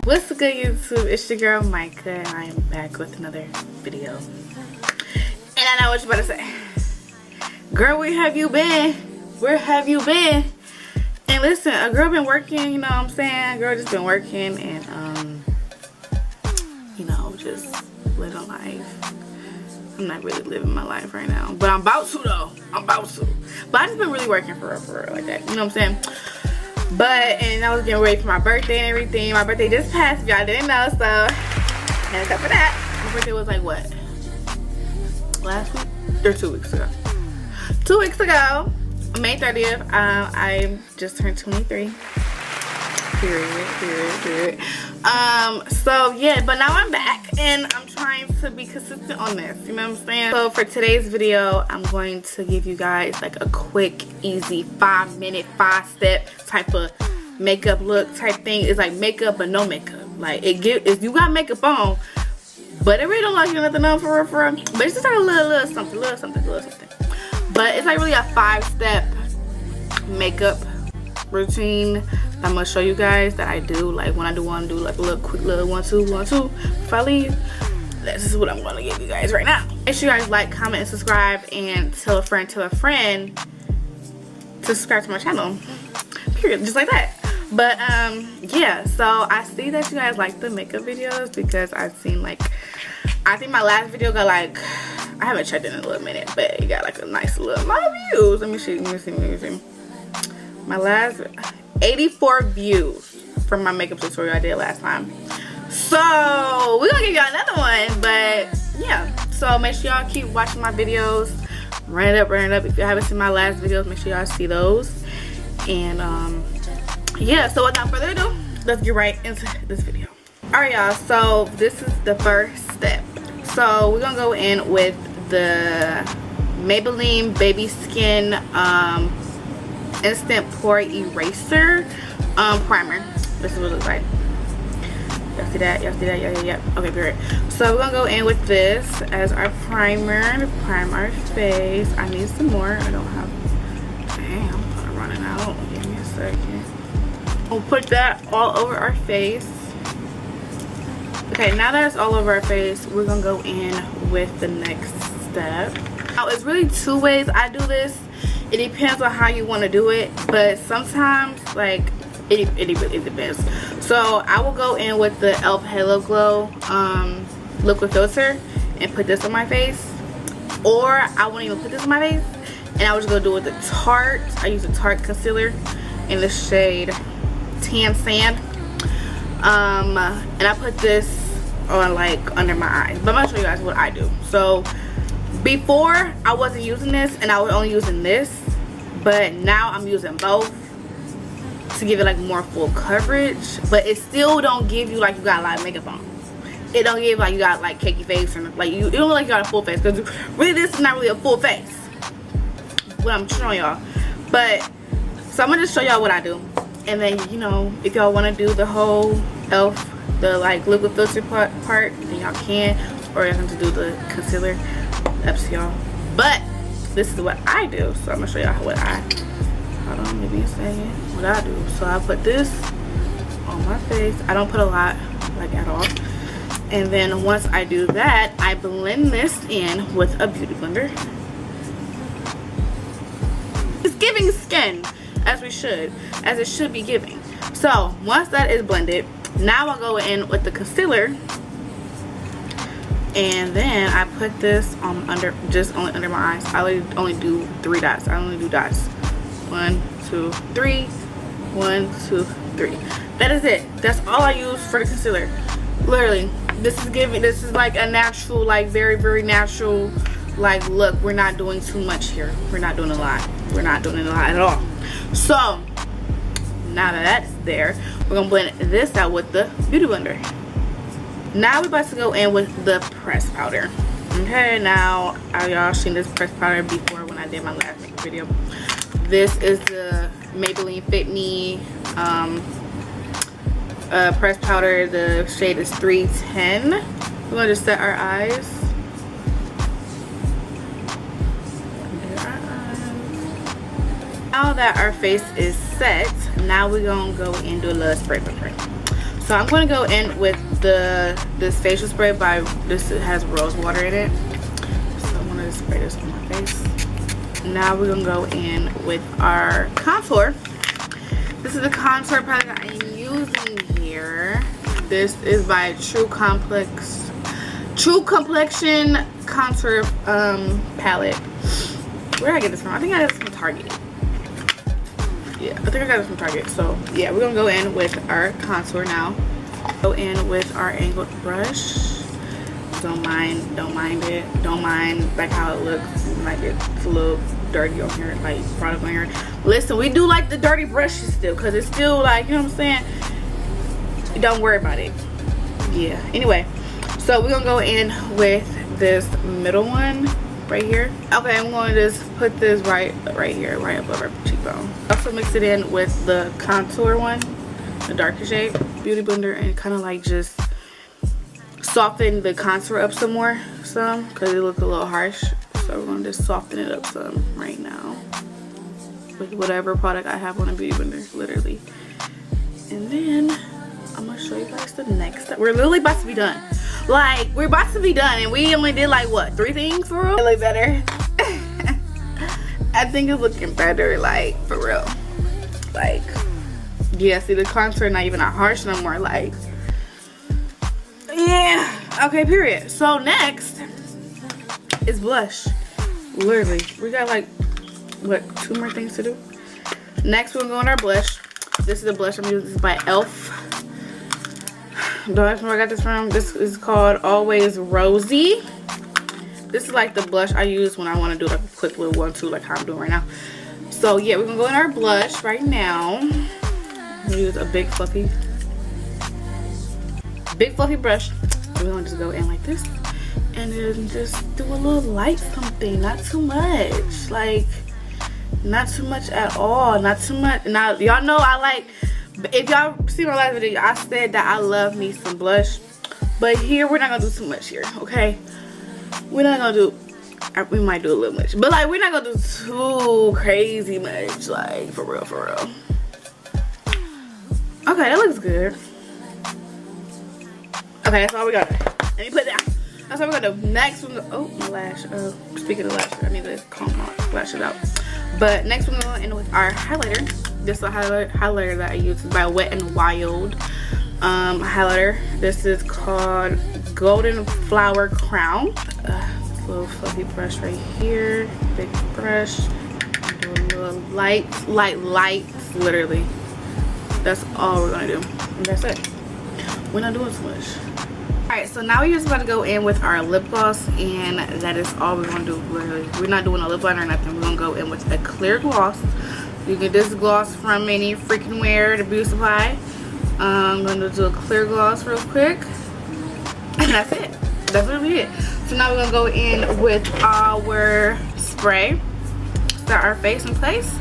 What's good, YouTube? It's your girl Micah, and I am back with another video. And I know what you're about to say. Girl, where have you been? Where have you been? And listen, a girl been working, you know what I'm saying? A girl just been working and you know, just living life. I'm not really living my life right now, but I'm about to though. I'm about to. But I just been really working for real like that. You know what I'm saying? But, and I was getting ready for my birthday and everything. My birthday just passed, if y'all didn't know, so, and except for that, my birthday was like, what? Last week? Or 2 weeks ago. 2 weeks ago, May 30th, I just turned 23. Period. So yeah, but now I'm back and I'm trying to be consistent on this, you know what I'm saying? So for today's video, I'm going to give you guys like a quick, easy 5-minute, 5-step type of makeup look type thing. It's like makeup but no makeup. Like if you got makeup on, but it really don't like you nothing on for real. But it's just like a little something. But it's like really a 5-step makeup routine I'm gonna show you guys that I do. Like when I do want to do like a little quick little 1, 2, 1, 2 before I leave. This is what I'm gonna give you guys right now. Make sure you guys like, comment, and subscribe, and tell a friend to subscribe to my channel. Period. Just like that. But yeah, so I see that you guys like the makeup videos because I've seen like, I think my last video got like, I haven't checked it in a little minute, but it got like a nice little amount of views. Let me see. My last 84 views from my makeup tutorial I did last time. So we're gonna give y'all another one, but yeah. So make sure y'all keep watching my videos. Run it up. If you haven't seen my last videos, make sure y'all see those. And yeah, so without further ado, let's get right into this video. Alright y'all, so this is the first step. So we're gonna go in with the Maybelline Baby Skin Instant Pore Eraser primer. This is what it looks like. Y'all see that? Yeah. Okay, great. So we're gonna go in with this as our primer to prime our face. I need some more. I don't have. Dang, I'm kind of running out. Give me a second. We'll put that all over our face. Okay, now that it's all over our face, we're gonna go in with the next step. Now it's really 2 ways I do this. It depends on how you want to do it, but sometimes like it depends. So I will go in with the e.l.f. Halo Glow liquid filter and put this on my face, or I won't even put this on my face and I was just gonna do it with the Tarte. I use the Tarte concealer in the shade Tan Sand, and I put this on like under my eyes, but I'm gonna show you guys what I do. So before I wasn't using this and I was only using this, but now I'm using both to give it like more full coverage, but it still don't give you like you got a lot of makeup on. It don't give like you got like cakey face or like you don't look like you got a full face, because really this is not really a full face what I'm showing y'all. But so I'm gonna just show y'all what I do, and then you know if y'all want to do the whole e.l.f. the like liquid filter part, then y'all can, or y'all can just do the concealer. Up to y'all, but this is what I do. So I'm gonna show y'all what I, hold on, give me a second, what I do. So I put this on my face. I don't put a lot, like at all. And then once I do that, I blend this in with a beauty blender. It's giving skin as it should be giving. So once that is blended, now I'll go in with the concealer. And then I put this on only under my eyes. I only do 3 dots. I only do dots. 1, 2, 3. 1, 2, 3. That is it. That's all I use for the concealer. Literally, this is like a natural, like very natural like look. We're not doing too much here. We're not doing a lot. We're not doing a lot at all. So now that that's there, we're gonna blend this out with the beauty blender. Now we're about to go in with the pressed powder. Okay, now y'all seen this pressed powder before when I did my last makeup video. This is the Maybelline Fit Me pressed powder. The shade is 310. We're gonna just set our eyes. Now that our face is set, now we're gonna go and do a little spray. So I'm going to go in with this facial spray by this. It has rose water in it. So I'm going to spray this on my face. Now we're going to go in with our contour. This is the contour palette that I'm using here. This is by True Complexion Contour palette. Where did I get this from? I think I got this from Target. Yeah, I think I got this from Target. So yeah, we're gonna go in with our contour now. Go in with our angled brush. Don't mind it. Don't mind like how it looks. Like it's a little dirty on here, like product on here. Listen, we do like the dirty brushes still, cause it's still like, you know what I'm saying. Don't worry about it. Yeah. Anyway, so we're gonna go in with this middle one right here. Okay, I'm going to just put this right here, right above our cheekbone. Also mix it in with the contour one, the darker shade, beauty blender, and kind of like just soften the contour up some because it looks a little harsh. So we're gonna just soften it up some right now with whatever product I have on a beauty blender, literally. And then I'm gonna show you guys the next step. We're literally about to be done. Like, we're about to be done, and we only did like what, 3 things for real? It look better. I think it's looking better, like for real. Like, yeah, see the contour not even that harsh no more. Like, yeah, okay, period. So next is blush. Literally, we got like what, 2 more things to do. Next, we're gonna go on our blush. This is the blush I'm using. This is by e.l.f. Don't ask me where I got this from. This is called Always Rosy. This is like the blush I use when I want to do like a quick little 1-2 like how I'm doing right now. So yeah, we're gonna go in our blush right now. I'm gonna use a big fluffy brush. We're gonna just go in like this and then just do a little light something, not too much, like not too much at all, not too much. Now y'all know I like, if y'all see my last video, I said that I love me some blush, but here we're not gonna do too much here, okay? We're not gonna do, we might do a little much, but like we're not gonna do too crazy much, like for real, for real. Okay, that looks good. Okay, that's all we got. Let me put that. That's all we're gonna do. Next we're gonna, oh, my lash. Speaking of lashes, I need to comb my lashes out. But next we're gonna go in with our highlighter. This is a highlighter that I use by Wet n Wild highlighter. This is called Golden Flower Crown. This little fluffy brush right here, big brush. Do a little light, literally. That's all we're gonna do, and that's it. We're not doing too much. Alright, so now we're just about to go in with our lip gloss, and that is all we're gonna do, literally. We're not doing a lip liner or nothing. We're gonna go in with a clear gloss. You get this gloss from any freaking where, the beauty supply. I'm gonna do a clear gloss real quick, and that's it. That's really it. So now we're gonna go in with our spray. Start our face in place.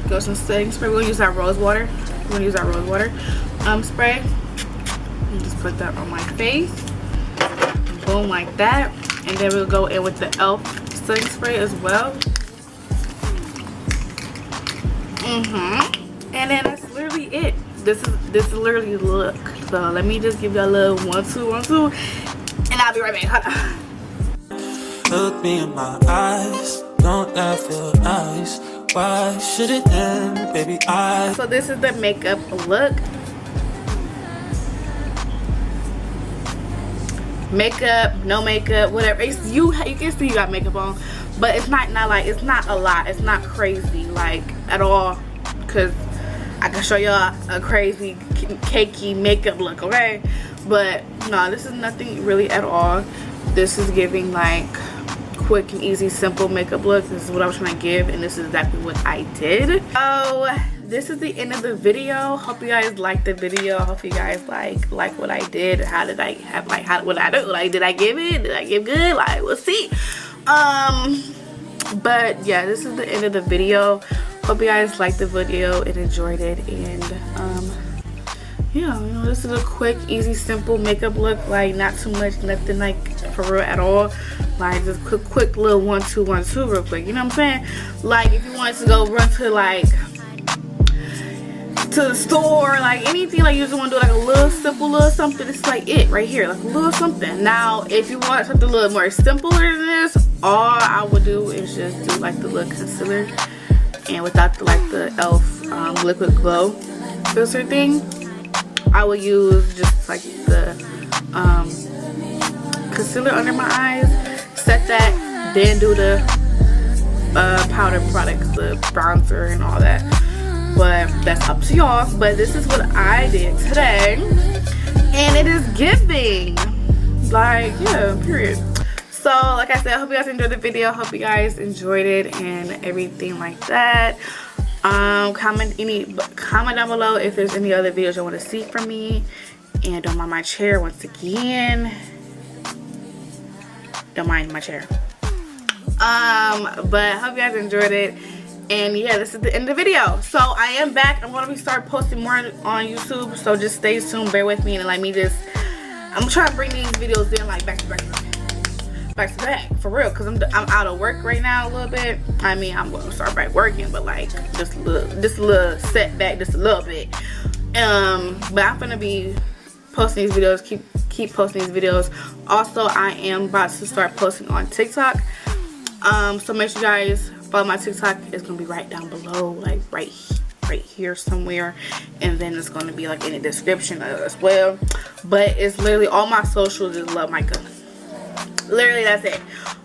Go some setting spray. We're gonna use our rose water. We're gonna use our rose water spray. And just put that on my face. Boom, like that. And then we'll go in with the e.l.f. setting spray as well. And then that's literally it. This is literally the look. So let me just give you a little 1-2, and I'll be right back. Hold on. Look me in my eyes. Don't that feel nice? Why should it end, baby? So this is the makeup look. Makeup, no makeup, whatever. It's you can see you got makeup on, but it's not like, it's not a lot. It's not crazy like at all, because I can show y'all a crazy cakey makeup look, okay? But no, this is nothing really at all. This is giving like quick and easy, simple makeup look. This is what I was trying to give, and this is exactly what I did. So this is the end of the video. Hope you guys liked the video. Hope you guys like what I did. How did I have, like, what I do? Like, did I give it? Did I give good? Like, we'll see. But yeah, this is the end of the video. Hope you guys liked the video and enjoyed it. And yeah, you know, this is a quick, easy, simple makeup look. Like, not too much, nothing like for real at all. Like, just quick little 1-2 real quick. You know what I'm saying? Like, if you wanted to go run to like to the store, like anything, like you just want to do like a little simple little something. It's like it right here, like a little something. Now if you want something a little more simpler than this, all I would do is just do like the little concealer, and without the, like the e.l.f. Liquid Glow filter thing, I will use just like the concealer under my eyes, set that, then do the powder products, the bronzer and all that. But that's up to y'all. But this is what I did today, and it is giving, like, yeah, period. So like I said, I hope you guys enjoyed the video. Hope you guys enjoyed it and everything like that. Comment down below if there's any other videos you want to see from me. And don't mind my chair once again. Don't mind my chair. But I hope you guys enjoyed it. And yeah, this is the end of the video. So I am back. I'm gonna start posting more on YouTube. So just stay tuned, bear with me, and let me just, I'm trying to bring these videos in like back to back for real, because I'm out of work right now a little bit. I mean, I'm gonna start back working, but like just a little setback, just a little bit. But I'm gonna be posting these videos, keep posting these videos. Also, I am about to start posting on TikTok. So make sure you guys follow my TikTok. It's gonna be right down below, like right here somewhere, and then it's gonna be like in the description as well. But it's literally all my socials is LoveMicah. Literally, that's it.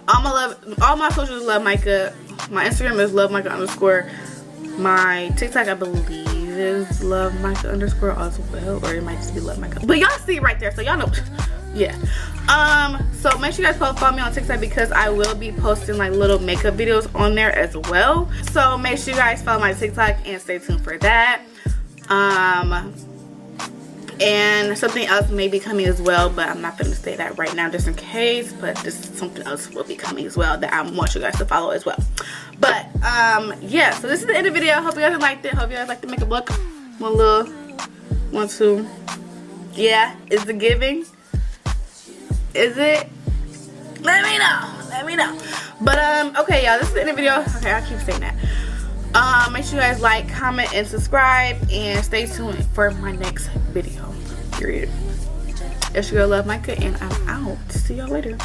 All my socials is LoveMicah. My Instagram is LoveMicah_. My TikTok, I believe, is LoveMicah_ as well, or it might just be LoveMicah. But y'all see right there, so y'all know. Yeah. So make sure you guys follow me on TikTok, because I will be posting like little makeup videos on there as well. So make sure you guys follow my TikTok and stay tuned for that. And something else may be coming as well, but I'm not going to say that right now just in case. But just something else will be coming as well that I want you guys to follow as well. But yeah, so this is the end of the video. Hope you guys liked it. Hope you guys liked the makeup look. One, two. Yeah, is it giving? Is it? Let me know. But okay, y'all, this is the end of the video. Okay, I keep saying that. Make sure you guys like, comment, and subscribe, and stay tuned for my next video. Period. It's your girl LoveMicah, and I'm out. See y'all later.